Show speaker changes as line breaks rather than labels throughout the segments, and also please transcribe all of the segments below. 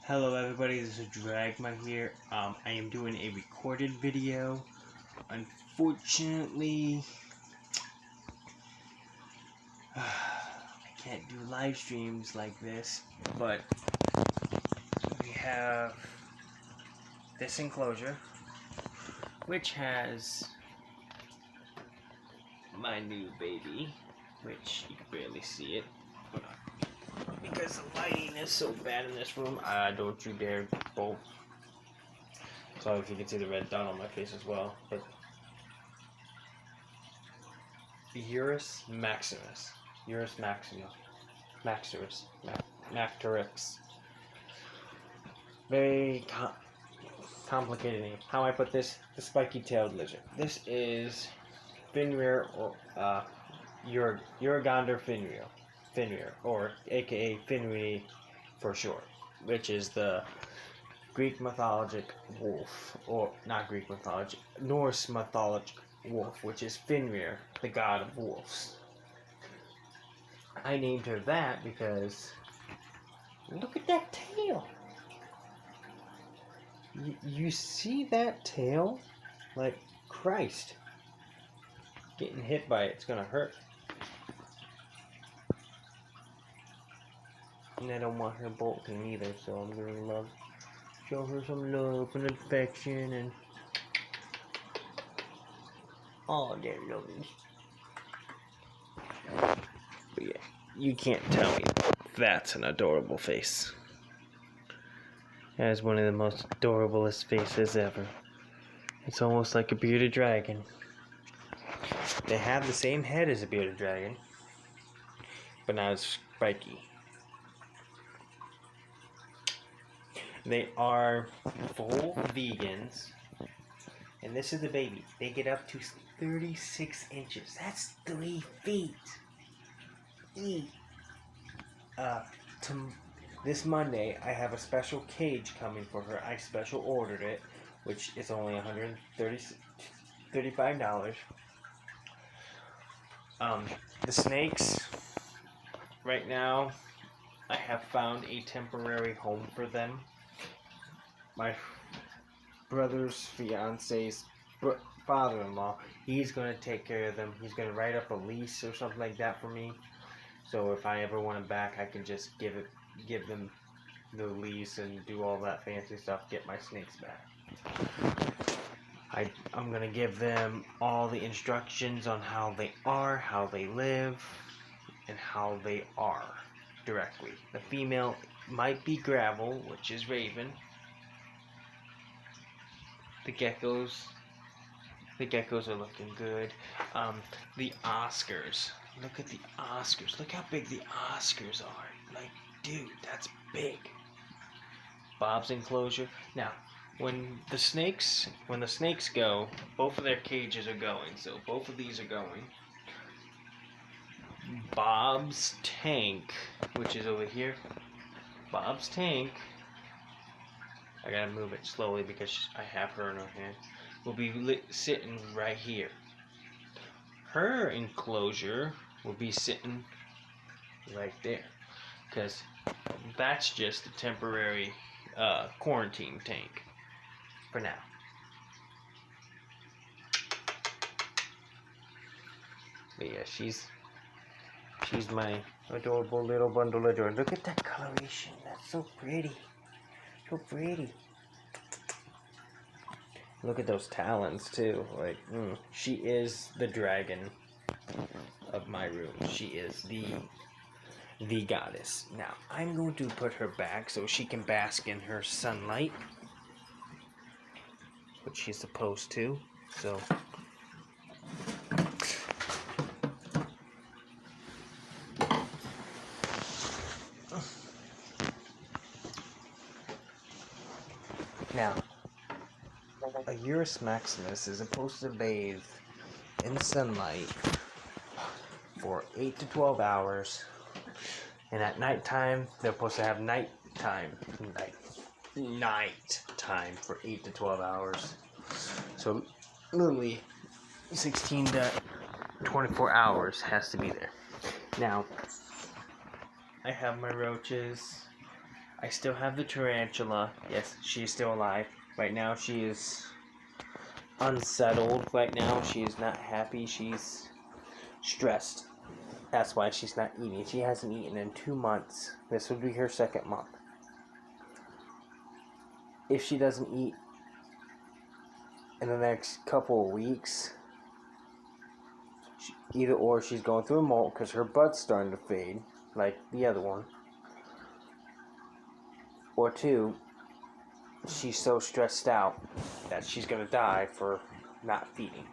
Hello everybody, this is Dragma here. I am doing a recorded video. Unfortunately, I can't do live streams like this, but we have this enclosure, which has my new baby, which you can barely see it. Because the lighting is so bad in this room, don't you dare bolt. Sorry if you can see the red dot on my face as well, but Urus Maximus. Mactorix. Very complicated name. How I put this? The spiky-tailed lizard. This is Finrir, or Uragander Finrir, or aka Finri for short, which is the Greek mythologic wolf, or not Greek mythology, Norse mythologic wolf, which is Finrir, the god of wolves. I named her that because look at that tail. You see that tail? Like, Christ. Getting hit by it's gonna hurt. And I don't want her bolting either, so I'm gonna show her some love and affection and all their loves. But yeah, you can't tell me that's an adorable face. That is one of the most adorablest faces ever. It's almost like a bearded dragon. They have the same head as a bearded dragon, but now it's spiky. They are full vegans, and this is the baby. They get up to 36 inches. That's 3 feet. This Monday, I have a special cage coming for her. I special ordered it, which is only $135. The snakes, right now, I have found a temporary home for them. My brother's fiance's father-in-law, he's going to take care of them. He's going to write up a lease or something like that for me. So if I ever want them back, I can just give them the lease and do all that fancy stuff, get my snakes back. I'm going to give them all the instructions on how they are, how they live, and how they are directly. The female might be Gravel, which is Raven. The geckos are looking good. The Oscars. Look at the Oscars. Look how big the Oscars are. Like, dude, that's big. Bob's enclosure. Now, when the snakes go, both of their cages are going. So both of these are going. Bob's tank, which is over here. Bob's tank. I gotta move it slowly because I have her in her hand. Will be sitting right here. Her enclosure will be sitting right there, because that's just a temporary quarantine tank for now. But yeah, she's my adorable little bundle of joy. Look at that coloration. That's so pretty. So pretty. Look at those talons too. Like, she is the dragon of my room. She is the goddess. Now, I'm going to put her back so she can bask in her sunlight, which she's supposed to. So, now, a Urus Maximus is supposed to bathe in sunlight for 8 to 12 hours, and at nighttime they're supposed to have night time for 8 to 12 hours. So literally 16 to 24 hours has to be there. Now, I have my roaches. I still have the tarantula. Yes, she is still alive. Right now she is unsettled. Right now she is not happy. She's stressed. That's why she's not eating. She hasn't eaten in 2 months. This would be her second month. If she doesn't eat in the next couple of weeks, either or she's going through a molt because her butt's starting to fade, like the other one. Or two, she's so stressed out that she's going to die for not feeding.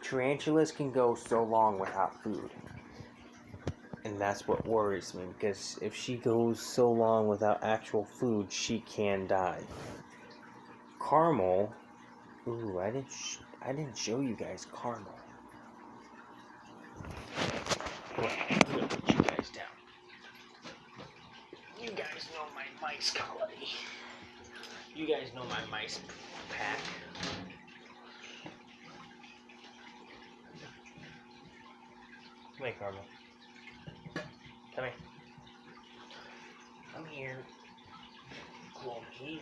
Tarantulas can go so long without food. And that's what worries me, because if she goes so long without actual food, she can die. Caramel, ooh, I didn't show you guys Caramel. Well, I'm gonna put you guys down. You guys know my mice colony. You guys know my mice pack. Come here, Caramel. Come here. Come here. Come here.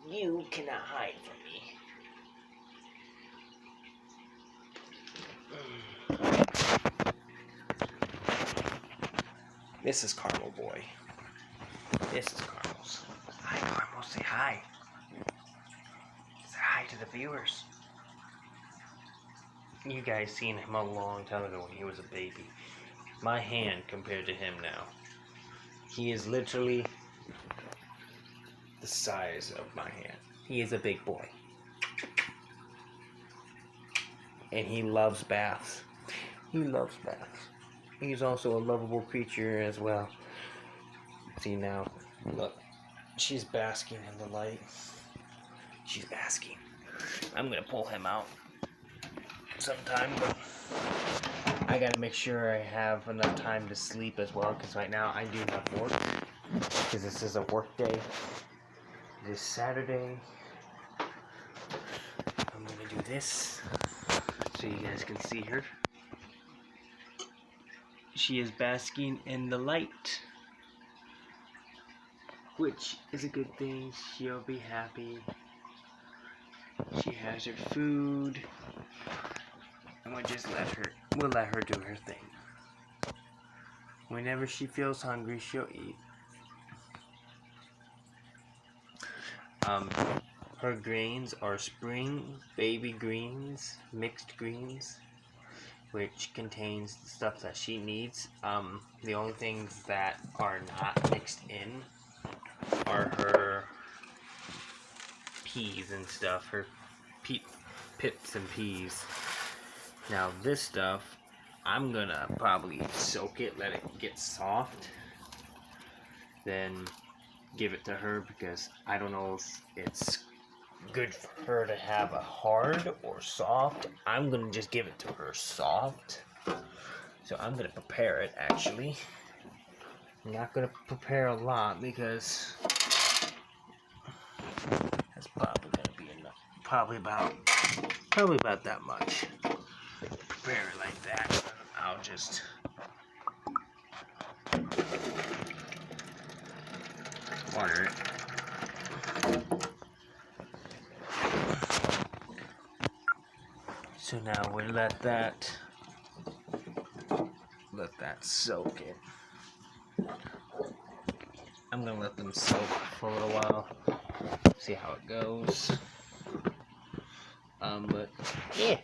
You cannot hide from me. This is Caramel Boy. This is Carmel's. Hi, Carmel. Say hi. Say hi to the viewers. You guys seen him a long time ago when he was a baby. My hand compared to him now. He is literally the size of my hand. He is a big boy. And he loves baths. He loves baths. He's also a lovable creature as well. See now, look. She's basking in the light. She's basking. I'm gonna pull him out sometime, but I gotta make sure I have enough time to sleep as well, because right now I do have work, because this is a work day. It is Saturday. I'm gonna do this so you guys can see her. She is basking in the light, which is a good thing. She'll be happy. She has her food, and we'll let her do her thing. Whenever she feels hungry, she'll eat. Her grains are spring baby greens, mixed greens, which contains the stuff that she needs. The only things that are not mixed in are her peas and stuff, her pips and peas. Now this stuff, I'm gonna probably soak it, let it get soft, then give it to her, because I don't know if it's good for her to have a hard or soft. I'm gonna just give it to her soft. So I'm gonna prepare it, actually. I'm not gonna prepare a lot, because that's probably gonna be enough. Probably about that much. Prepare it like that. I'll just water it. So now we let that soak in. I'm gonna let them soak for a little while, see how it goes. But yeah,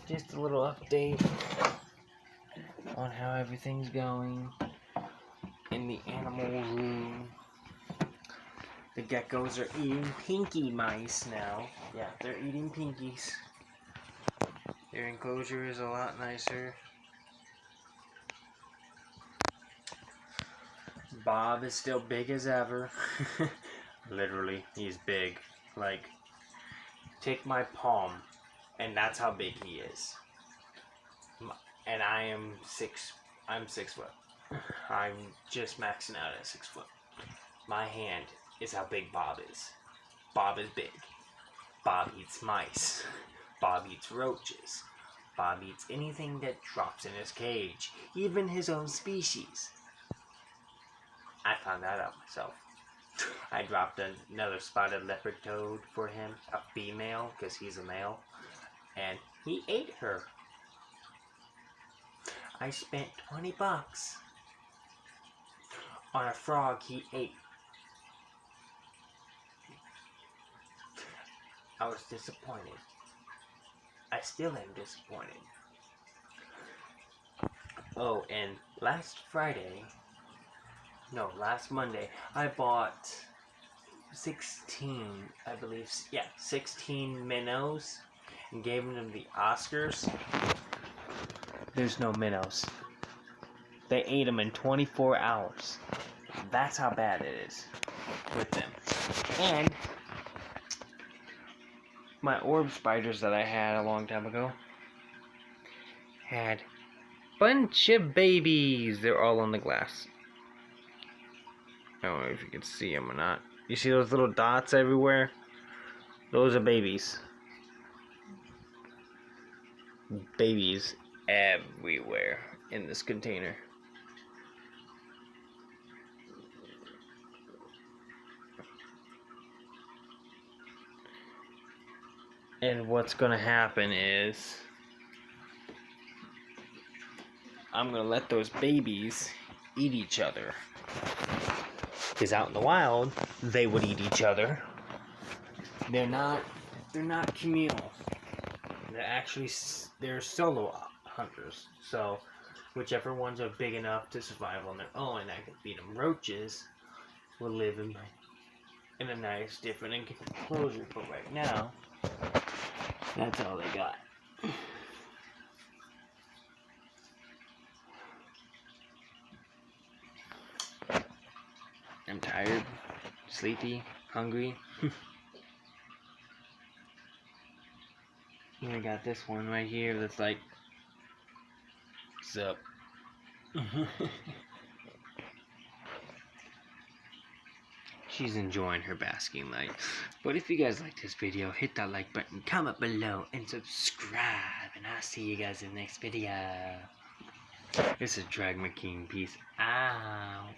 just a little update on how everything's going in the animal room. The geckos are eating pinky mice now. Yeah, they're eating pinkies. Their enclosure is a lot nicer. Bob is still big as ever. Literally, he's big. Like, take my palm, and that's how big he is. And I'm 6 foot. I'm just maxing out at 6 foot. My hand is how big Bob is. Bob is big. Bob eats mice. Bob eats roaches. Bob eats anything that drops in his cage, even his own species. I found that out myself. I dropped another spotted leopard toad for him, a female, because he's a male, and he ate her. I spent $20 on a frog he ate. I was disappointed. I still am disappointed. Oh, and last Monday, I bought 16 minnows and gave them the Oscars. There's no minnows. They ate them in 24 hours. That's how bad it is with them. And my orb spiders that I had a long time ago had a bunch of babies. They're all on the glass. I don't know if you can see them or not. You see those little dots everywhere? Those are babies. Babies everywhere in this container. And what's gonna happen is I'm gonna let those babies eat each other. Because out in the wild, they would eat each other. They're not communal. They're solo hunters. So whichever ones are big enough to survive on their own and I can feed them roaches will live in a nice, different enclosure. But right now, that's all they got. I'm tired, sleepy, hungry. And I got this one right here that's like, what's up? She's enjoying her basking life. But if you guys liked this video, hit that like button, comment below, and subscribe. And I'll see you guys in the next video. This is Dragma King. Peace out.